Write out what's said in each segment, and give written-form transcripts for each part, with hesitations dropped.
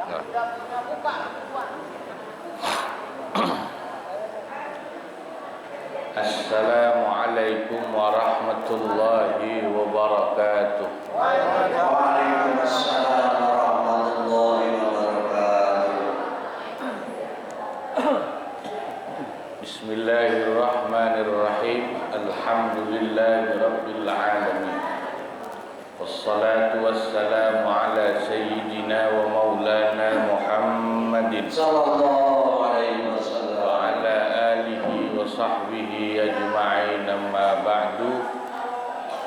Assalamualaikum warahmatullahi wabarakatuh. Waalaikumsalam warahmatullahi wabarakatuh. Bismillahirrahmanirrahim. Alhamdulillahi rabbil alamin. Wassalatu wassalamu ala sayyidina wa maulana Muhammadin Sallallahu alaihi wasallam. wa ala alihi wa sahbihi ajma'in, amma ba'du.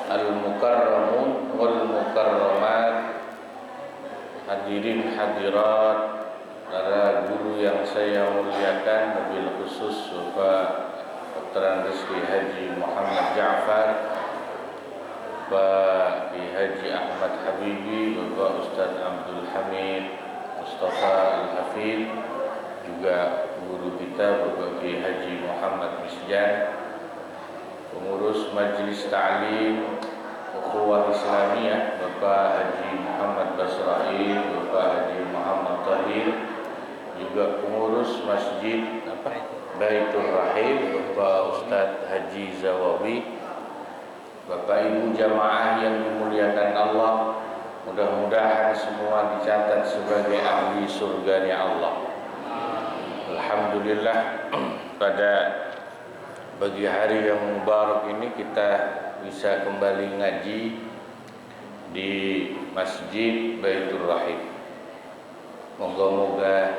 Al-mukarramun wal mukarramat, hadirin hadirat, para guru yang saya muliakan, wabil khusus Bapak Dr. Rizki Haji Muhammad Ja'far, Bapak Haji Ahmad Habibi, Bapak Ustaz Abdul Hamid Mustafa Al-Hafid, juga guru kita Bapak Haji Muhammad Misjan, pengurus Majelis Ta'lim Ukhuwah Islamiyah Bapak Haji Muhammad Basrail, Bapak Haji Muhammad Tahir, juga pengurus Masjid Baitur Rahim Bapak Ustaz Haji Zawawi, Bapak Ibu jamaah yang dimuliakan Allah, mudah-mudahan semua dicatat sebagai ahli surganya Allah. Alhamdulillah, pada pagi hari yang mubarak ini kita bisa kembali ngaji di Masjid Baitur Rahim. Moga-moga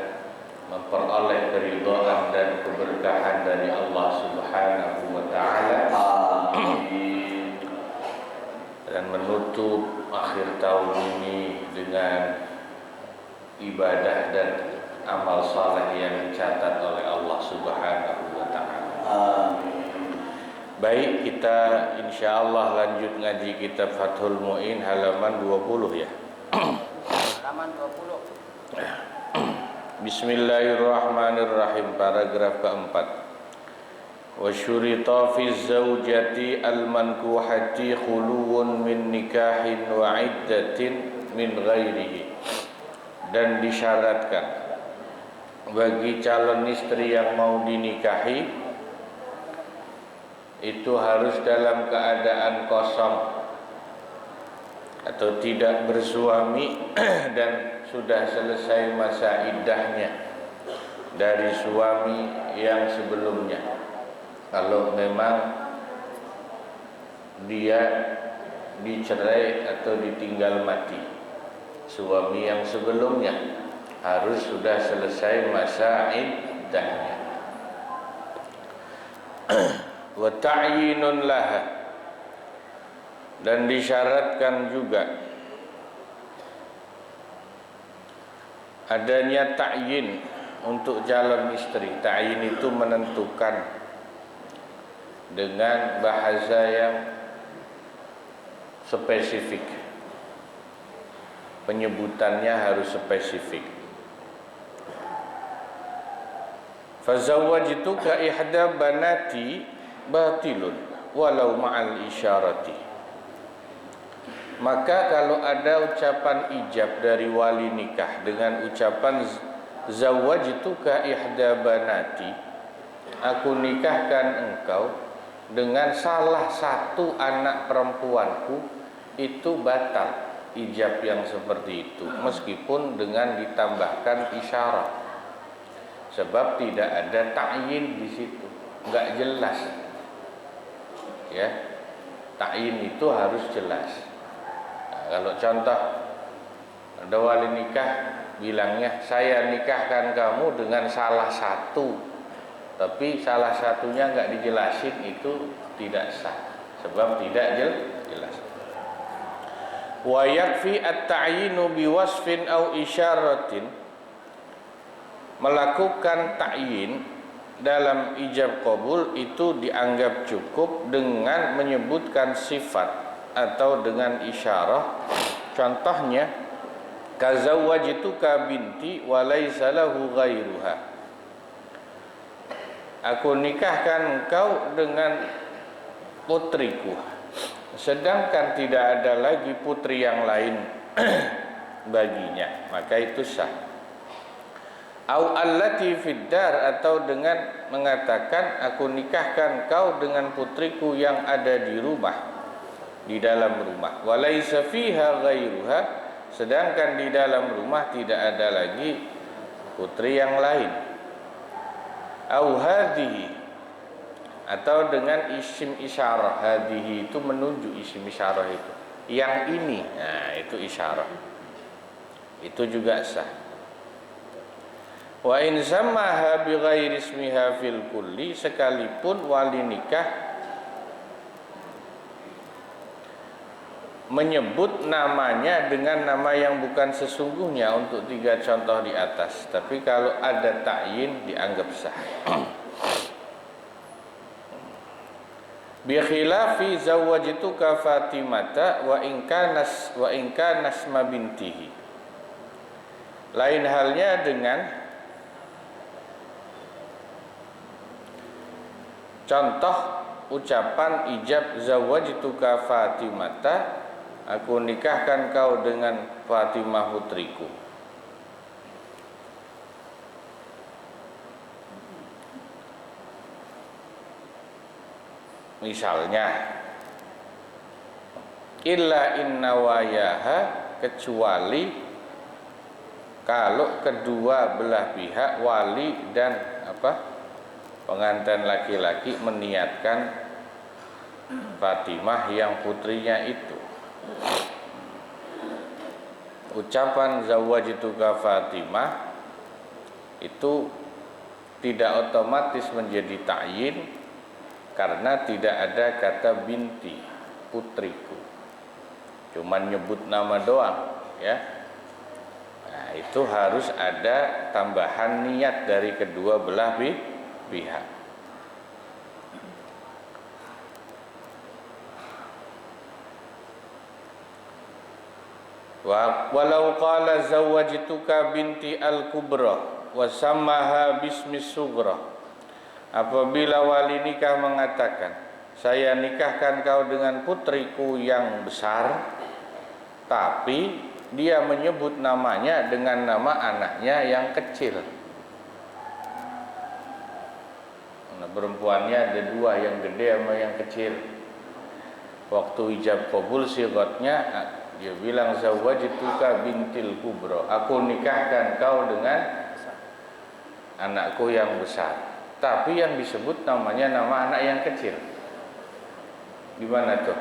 memperoleh keridhaan dan keberkahan dari Allah Subhanahu wa taala. Amin. Dan menutup akhir tahun ini dengan ibadah dan amal saleh yang dicatat oleh Allah Subhanahu wa taala. Amin. Baik, kita insyaallah lanjut ngaji kitab Fathul Mu'in halaman 20 ya. Halaman 20. Bismillahirrahmanirrahim, paragraf keempat. Wa syurita fi zaujati al-mankuhati khuluwun min nikahin wa iddatin min ghairihi. Dan disyaratkan bagi calon istri yang mau dinikahi itu harus dalam keadaan kosong atau tidak bersuami dan sudah selesai masa iddahnya dari suami yang sebelumnya. Kalau memang dia dicerai atau ditinggal mati, suami yang sebelumnya harus sudah selesai masa iddahnya. Wa ta'yinun laha, dan disyaratkan juga adanya ta'yin untuk calon istri. Ta'yin itu menentukan dengan bahasa yang spesifik. Penyebutannya harus spesifik. Fazawwajtuka ihda banati batilun walau ma'al isyarati. Maka kalau ada ucapan ijab dari wali nikah dengan ucapan zawwajtuka ihda banati, aku nikahkan engkau dengan salah satu anak perempuanku, itu batal ijab yang seperti itu, meskipun dengan ditambahkan isyarat, sebab tidak ada ta'yin di situ, enggak jelas. Ya, ta'yin itu harus jelas. Kalau contoh ada wali nikah bilangnya saya nikahkan kamu dengan salah satu, tapi salah satunya enggak dijelasin, itu tidak sah sebab tidak jelas. Wa yakfi at-ta'yinu biwasfin aw isyaratin, melakukan ta'yin dalam ijab qabul itu dianggap cukup dengan menyebutkan sifat atau dengan isyarah. Contohnya, kazawwajtuka binti wa laisa lahu ghairuha, aku nikahkan engkau dengan putriku, sedangkan tidak ada lagi putri yang lain baginya, maka itu sah. Au allati fid dar, atau dengan mengatakan aku nikahkan kau dengan putriku yang ada di rumah, di dalam rumah. Walaisa fiha ghairuha, sedangkan di dalam rumah tidak ada lagi putri yang lain. Au hadhihi, atau dengan isim isyarah. Hadhihi itu menunjuk, isim isyarah itu yang ini, nah itu isyarah, itu juga sah. Wa in sammaha bi ghairi ismiha fil kulli, sekalipun wali nikah menyebut namanya dengan nama yang bukan sesungguhnya untuk 3 contoh di atas, tapi kalau ada ta'yin dianggap sah. Bi khilafi zawwajtuka Fatimata wa in kana asma bintihi, lain halnya dengan contoh ucapan ijab zawwajtuka Fatimata, aku nikahkan kau dengan Fatimah putriku. Misalnya, illa inna wayaha, kecuali kalau kedua belah pihak, wali dan pengantin laki-laki, meniatkan Fatimah yang putrinya itu. Ucapan zawwajtuka Fatimah itu tidak otomatis menjadi ta'yin karena tidak ada kata binti, putriku, cuman nyebut nama doang, ya. Nah, itu harus ada tambahan niat dari kedua belah pihak. Walau qala zawwajtuka binti al-kubra wa sammaha bismi sughra, apabila wali nikah mengatakan saya nikahkan kau dengan putriku yang besar, tapi dia menyebut namanya dengan nama anaknya yang kecil. Nah, perempuannya ada 2, yang gede sama yang kecil. Waktu ijab qabul sighatnya dia bilang zawwajtuka bintil kubra, aku nikahkan kau dengan anakku yang besar, tapi yang disebut namanya nama anak yang kecil. Gimana tuh?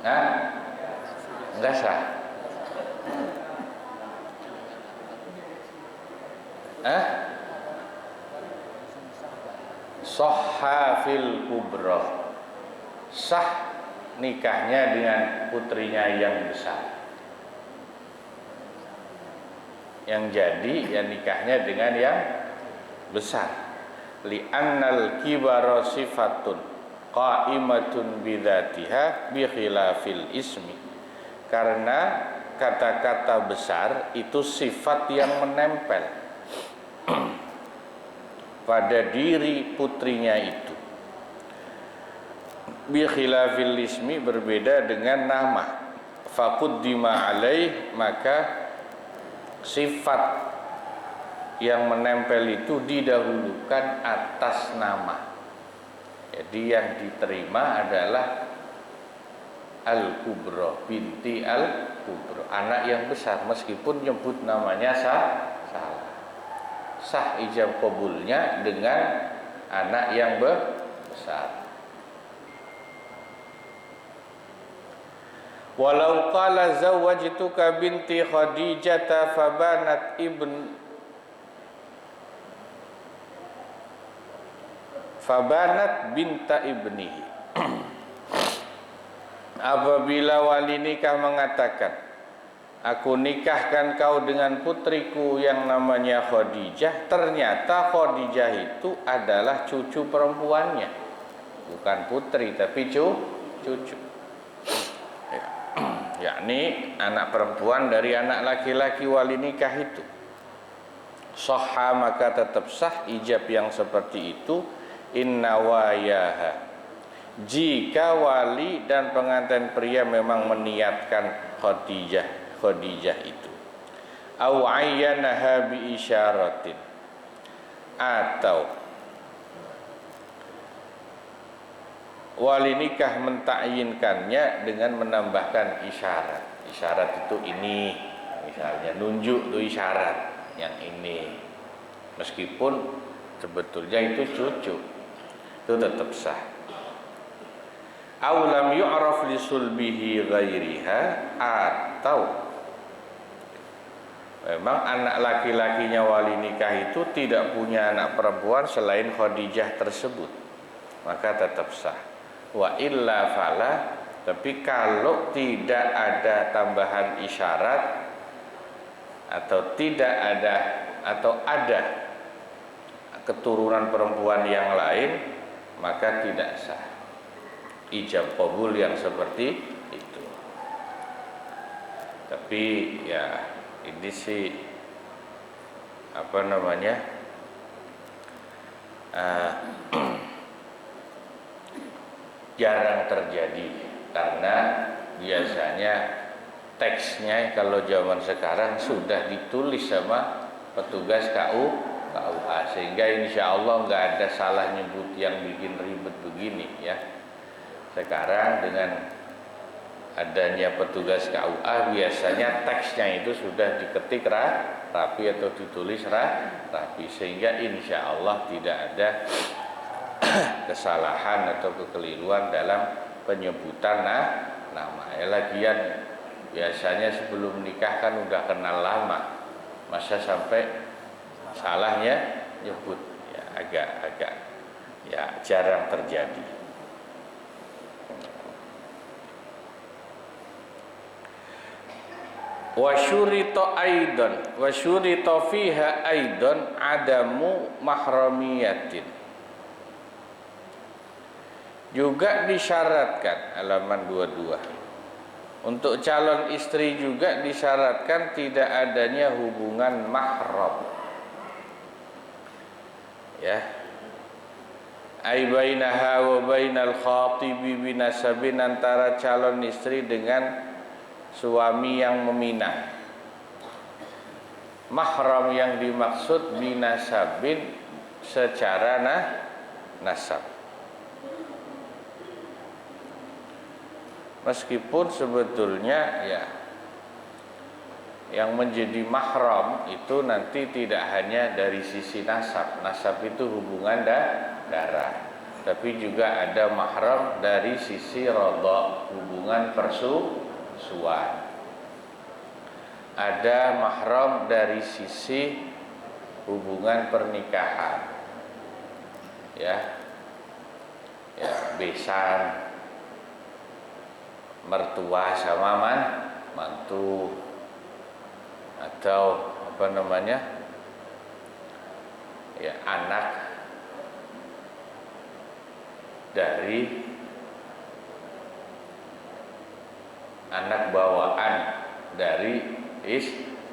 Hah? Enggak sah. Hah? Sahha fil kubra, sah nikahnya dengan putrinya yang besar. Yang jadi ya nikahnya dengan yang besar. Li'annal kibara sifatun qa'imatun bidzatiha bi khilafil ismi, karena kata-kata besar itu sifat yang menempel pada diri putrinya itu. Bi khilafil ismi, berbeda dengan nama. Faquddima alaih, maka sifat yang menempel itu didahulukan atas nama. Jadi yang diterima adalah Al-Kubra, binti Al-Kubra, anak yang besar, meskipun nyebut namanya salah. Sah ijab qabulnya dengan anak yang besar. Walau qala zawwajtuka binti Khadijah fabanat binta ibnihi. Apabila wali nikah mengatakan aku nikahkan kau dengan putriku yang namanya Khadijah, ternyata Khadijah itu adalah cucu perempuannya, bukan putri tapi cucu, yakni anak perempuan dari anak laki-laki wali nikah itu. Sahha, maka tetap sah ijab yang seperti itu. Inna wayaha, jika wali dan pengantin pria memang meniatkan Khadijah itu. au ayyanaha bi isyaratin, atau wali nikah mentakyinkannya dengan menambahkan isyarat. Isyarat itu ini, misalnya nunjuk itu isyarat yang ini, meskipun sebetulnya itu cucu, itu tetap sah. Aw lam yu'raf li sulbihi ghairiha, atau memang anak laki-lakinya wali nikah itu tidak punya anak perempuan selain Khadijah tersebut, maka tetap sah. Wa illa fala, tapi kalau tidak ada tambahan isyarat atau tidak ada, atau ada keturunan perempuan yang lain, maka tidak sah ijab qabul yang seperti itu. Tapi ya ini sih apa namanya, jarang terjadi, karena biasanya teksnya kalau zaman sekarang sudah ditulis sama petugas KUA, sehingga insya Allah nggak ada salah nyebut yang bikin ribet begini ya. Sekarang dengan adanya petugas KUA, biasanya teksnya itu sudah diketik rapi atau ditulis rapi, sehingga insya Allah tidak ada kesalahan atau kekeliruan dalam penyebutan nama. Lagian biasanya sebelum nikah kan udah kenal lama, masa sampai salahnya nyebut, ya agak ya jarang terjadi. Wa syurita aidan, wa syurita fiha aidan adamu mahramiyatin. Juga disyaratkan, halaman 22, untuk calon istri juga disyaratkan tidak adanya hubungan mahram, ya, ai bainaha wa bainal khatibi binasabin, antara calon istri dengan suami yang meminang. Mahram yang dimaksud binasabin secara nasab. Meskipun sebetulnya ya yang menjadi mahram itu nanti tidak hanya dari sisi nasab. Nasab itu hubungan darah, tapi juga ada mahram dari sisi radha, hubungan persusuan. Ada mahram dari sisi hubungan pernikahan, ya besan, mertua sama mantu, atau apa namanya, ya anak dari anak bawaan dari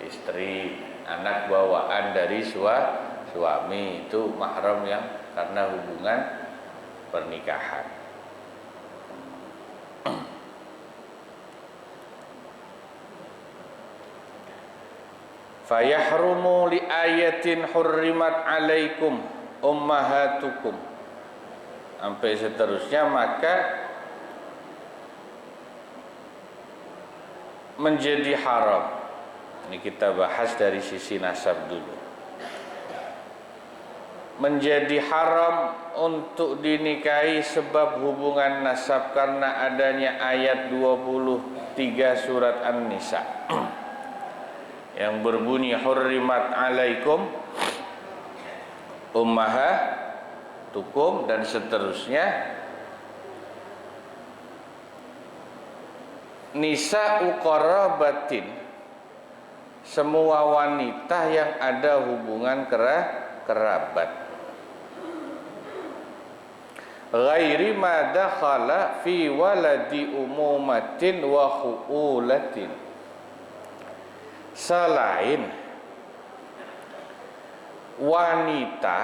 istri, anak bawaan dari suami, itu mahram yang karena hubungan pernikahan. Fayahrumu li ayatin hurrimat alaikum ummahatukum, sampai seterusnya, maka menjadi haram. Ini kita bahas dari sisi nasab dulu. Menjadi haram untuk dinikahi sebab hubungan nasab karena adanya ayat 23 surat An-Nisa yang berbunyi hurrimat alaikum ummahatukum dan seterusnya. Nisa'u qarabatin, semua wanita yang ada hubungan kerabat, ghairi ma dakhala fi waladi umumatin wa khuulatin, selain wanita,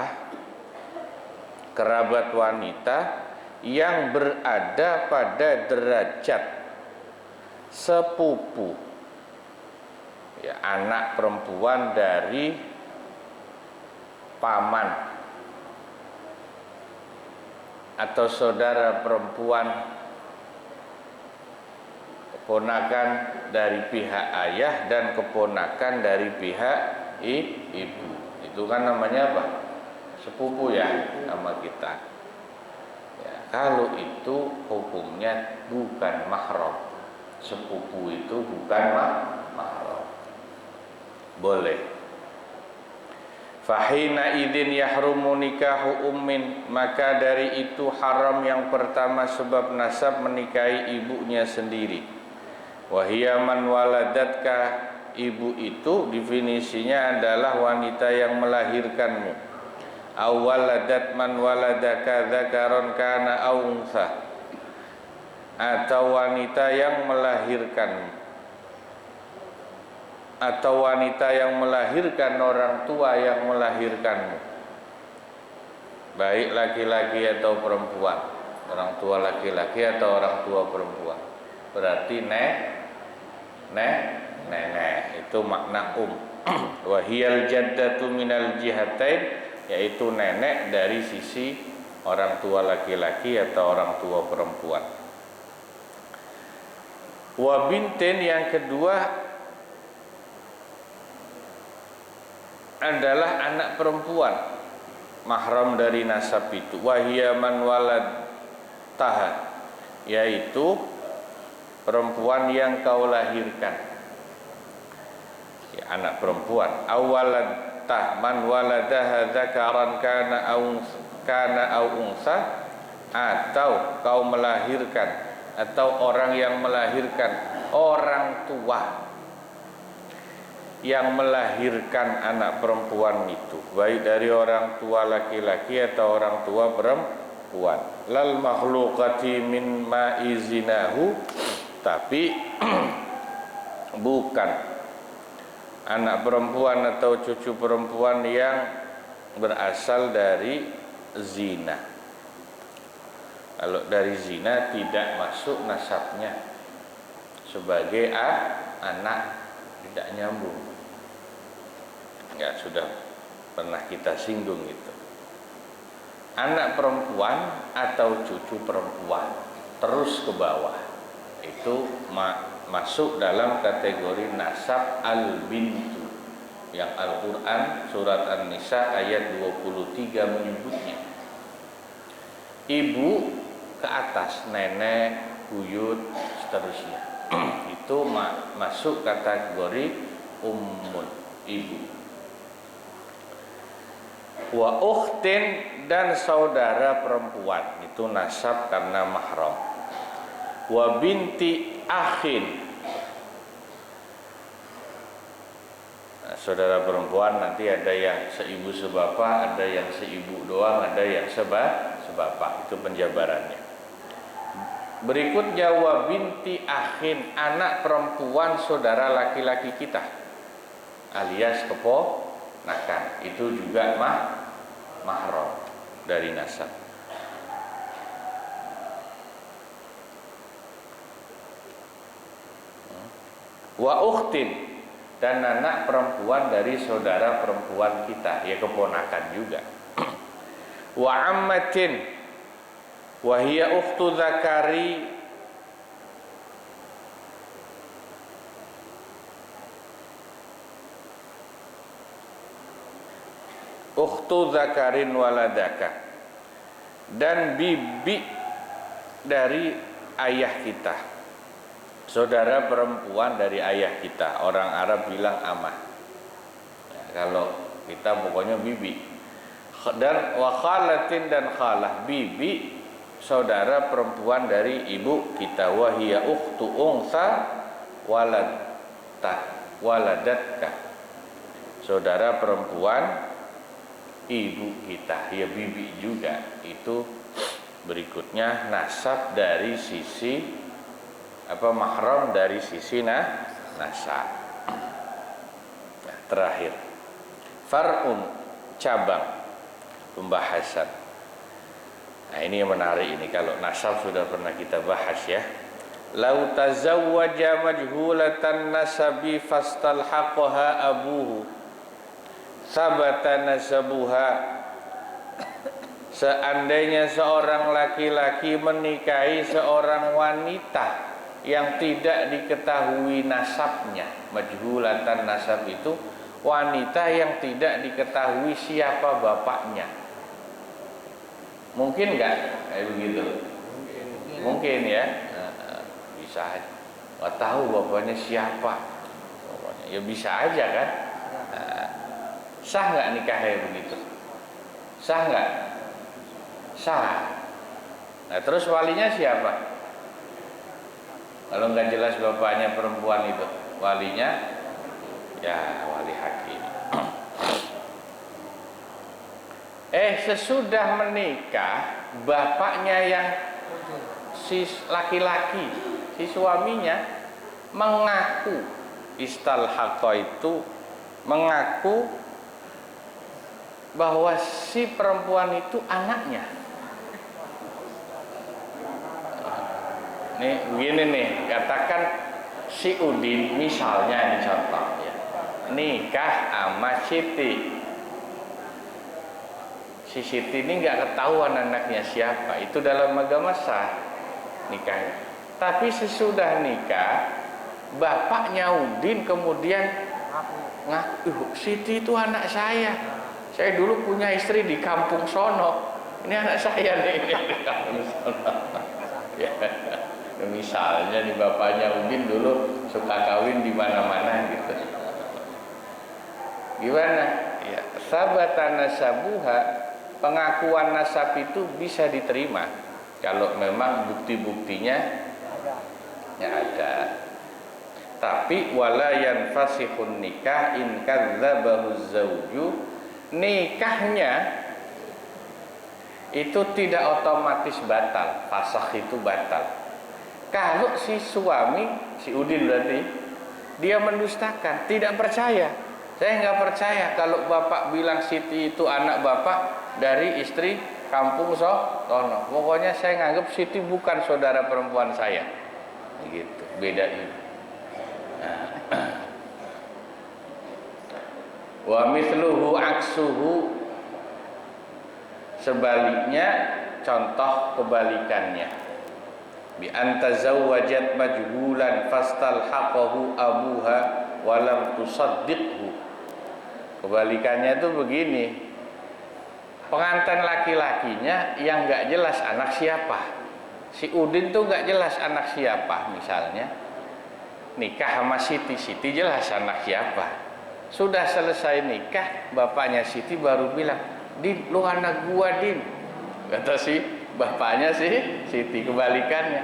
kerabat wanita yang berada pada derajat sepupu ya, anak perempuan dari paman atau saudara perempuan, keponakan dari pihak ayah dan keponakan dari pihak ibu. Itu kan namanya apa? Sepupu ya, nama kita. Ya, kalau itu hukumnya bukan mahram. Sepupu itu bukan mahram. Boleh. Fahina idin yahrumu nikahu ummin, maka dari itu haram yang pertama sebab nasab menikahi ibunya sendiri. Wahia man waladatka, ibu itu definisinya adalah wanita yang melahirkanmu. Awaladat man waladaka dzakaron kana aw untha, atau wanita yang melahirkanmu, atau wanita yang melahirkan orang tua yang melahirkanmu, baik laki-laki atau perempuan, orang tua laki-laki atau orang tua perempuan. Berarti nenek itu makna Wahiyal jaddatu minal jihatain, yaitu nenek dari sisi orang tua laki-laki atau orang tua perempuan. Wa bintin, yang kedua adalah anak perempuan mahram dari nasab itu. Wahia man walad taha, yaitu perempuan yang kau lahirkan, ya, anak perempuan. Awalad tah man waladaha dzakaran kana au unsa, atau kau melahirkan, atau orang yang melahirkan, orang tua yang melahirkan anak perempuan itu, baik dari orang tua laki-laki atau orang tua perempuan. Lal makhluqati min ma'izinahu, tapi bukan anak perempuan atau cucu perempuan yang berasal dari zina. Kalau dari zina tidak masuk nasabnya sebagai anak, tidak nyambung. Ya, sudah pernah kita singgung itu. Anak perempuan atau cucu perempuan terus ke bawah itu masuk dalam kategori nasab al-bintu yang Al-Quran surat An-Nisa ayat 23 menyebutnya. Ibu ke atas, nenek, buyut, seterusnya itu masuk kategori ummun, ibu. Wa ukhtin, dan saudara perempuan itu nasab karena mahram. Wa binti akhin, nah, saudara perempuan nanti ada yang seibu sebapak, ada yang seibu doang, ada yang sebapak. Itu penjabarannya. Berikutnya wa binti akhin, anak perempuan saudara laki-laki kita alias keponakan, itu juga mahram dari nasab. Wa ukhtin, dan anak perempuan dari saudara perempuan kita, ya keponakan juga. Wa ammatin, wa hiya ukhtu zakari, ukhtu zakarin waladaka, dan bibi dari ayah kita, saudara perempuan dari ayah kita. Orang Arab bilang amah, ya, kalau kita pokoknya bibi. Dan wa khalatin, dan khalah, bibi saudara perempuan dari ibu kita. Wa hiya ukhtu unsa waladatka, saudara perempuan ibu kita, ya bibi juga. Itu berikutnya nasab dari sisi mahram dari sisi nasab. Nah, terakhir far'un, cabang pembahasan. Nah, ini yang menarik ini. Kalau nasab sudah pernah kita bahas ya. lau tazawwaja majhulatan nasabi fastalhaqaha abuhu sabata nasabuha. Seandainya seorang laki-laki menikahi seorang wanita yang tidak diketahui nasabnya, majhulatan nasab itu wanita yang tidak diketahui siapa bapaknya. Mungkin nggak kayak begitu? Mungkin ya, bisa aja. Nggak tahu bapaknya siapa, ya bisa aja kan? Sah nggak nikahnya begitu? Sah nggak? Sah. Nah terus walinya siapa? Kalau nggak jelas bapaknya perempuan itu, walinya ya wali hakim. Sesudah menikah, bapaknya yang si laki-laki, si suaminya mengaku, istalhaqa itu mengaku bahwa si perempuan itu anaknya. Nih begini nih, katakan si Udin misalnya, ini contoh ya, nikah sama Siti. Si Siti ini nggak ketahuan anaknya siapa, itu dalam agama sah nikahnya. Tapi sesudah nikah, bapaknya Udin kemudian ngaku, Siti itu anak saya dulu punya istri di kampung sono, ini anak saya nih di kampung sono. Ya. Misalnya nih bapaknya Udin dulu suka kawin di mana-mana gitu. Gimana? Ya, sabatan nasabuha, pengakuan nasab itu bisa diterima kalau memang bukti-buktinya ya ada. Tapi wala yanfasihun nikah in kadzabahu zauju, nikahnya itu tidak otomatis batal, fasakh itu batal. Kalau si suami, si Udin berarti, dia mendustakan, tidak percaya. Saya nggak percaya kalau bapak bilang Siti itu anak bapak dari istri kampung sono. Pokoknya saya nganggap Siti bukan saudara perempuan saya. Gitu, beda ini. Wa mithluhu aksuhu, sebaliknya contoh kebalikannya. Bi antazawwajat majhulan fastalhaqahu abuha wa lam tusaddiqhu. Kebalikannya itu begini. Pengantin laki-lakinya yang enggak jelas anak siapa. Si Udin tuh enggak jelas anak siapa misalnya. Nikah sama Siti jelas anak siapa. Sudah selesai nikah, bapaknya Siti baru bilang, "Din, lu anak gua, Din." Kata si bapaknya Siti, kebalikannya.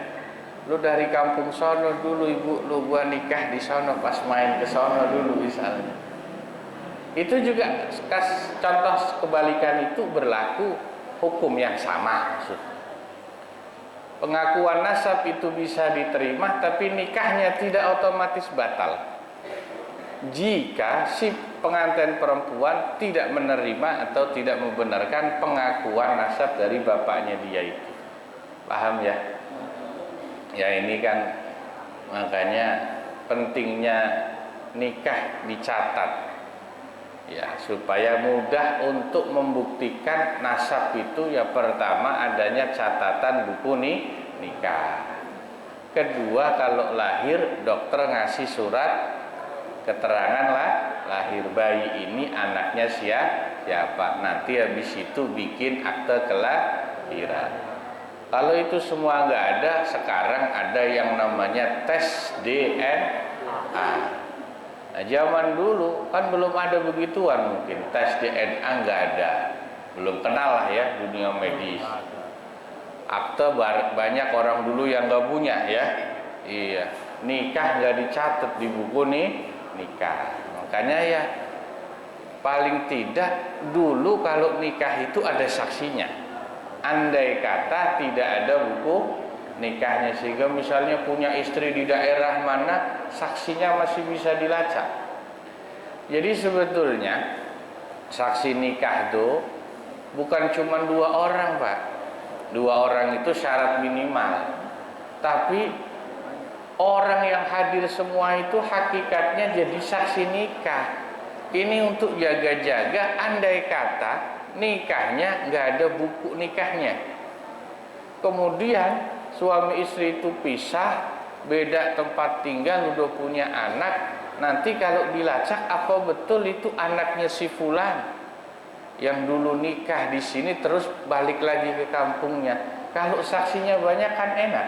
Lu dari kampung sono dulu, ibu lu gua nikah di sono pas main ke sono dulu misalnya. Itu juga contoh kebalikan itu berlaku hukum yang sama maksud. Pengakuan nasab itu bisa diterima tapi nikahnya tidak otomatis batal jika si pengantin perempuan tidak menerima atau tidak membenarkan pengakuan nasab dari bapaknya dia itu. Paham ya? Ya ini kan makanya pentingnya nikah dicatat ya, supaya mudah untuk membuktikan nasab itu. Ya pertama adanya catatan buku nikah. Kedua, kalau lahir dokter ngasih surat keterangan lahir bayi ini anaknya siapa. Nanti habis itu bikin akte kelahiran. Kalau itu semua nggak ada, sekarang ada yang namanya tes DNA. Nah, zaman dulu kan belum ada begituan, mungkin tes DNA nggak ada, belum kenal lah ya dunia medis. Akte banyak orang dulu yang nggak punya ya. Iya, nikah nggak dicatat di buku nikah. Makanya ya paling tidak dulu kalau nikah itu ada saksinya. Andai kata tidak ada buku nikahnya, sehingga misalnya punya istri di daerah mana, saksinya masih bisa dilacak. Jadi sebetulnya saksi nikah itu bukan cuma 2 orang, Pak. 2 orang itu syarat minimal. Tapi orang yang hadir semua itu hakikatnya jadi saksi nikah. Ini untuk jaga-jaga, andai kata nikahnya nggak ada buku nikahnya, kemudian suami istri itu pisah, beda tempat tinggal, udah punya anak, nanti kalau dilacak apa betul itu anaknya si fulan yang dulu nikah di sini terus balik lagi ke kampungnya. Kalau saksinya banyak kan enak.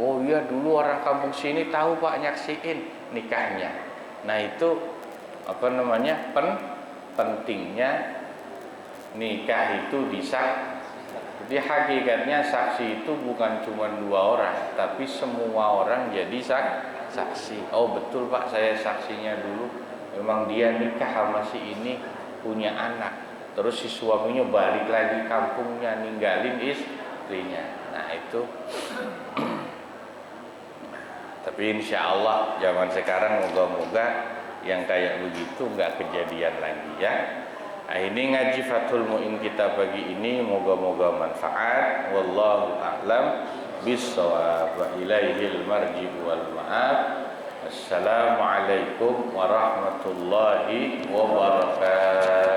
Oh iya, dulu orang kampung sini tahu Pak nyaksiin nikahnya. Nah itu pentingnya nikah itu disah. Jadi hakikatnya saksi itu bukan cuma 2 orang, tapi semua orang jadi saksi. Oh betul Pak, saya saksinya dulu, memang dia nikah sama si ini, punya anak, terus si suaminya balik lagi kampungnya ninggalin istrinya. Nah itu tapi insya Allah zaman sekarang moga-moga yang kayak begitu nggak kejadian lagi ya. Nah, ini ngaji Fathul Mu'in kita pagi ini, moga-moga manfaat. Wallahu a'lam bissawab, wa ilaihil marji'u wal ma'ab. Assalamualaikum warahmatullahi wabarakatuh.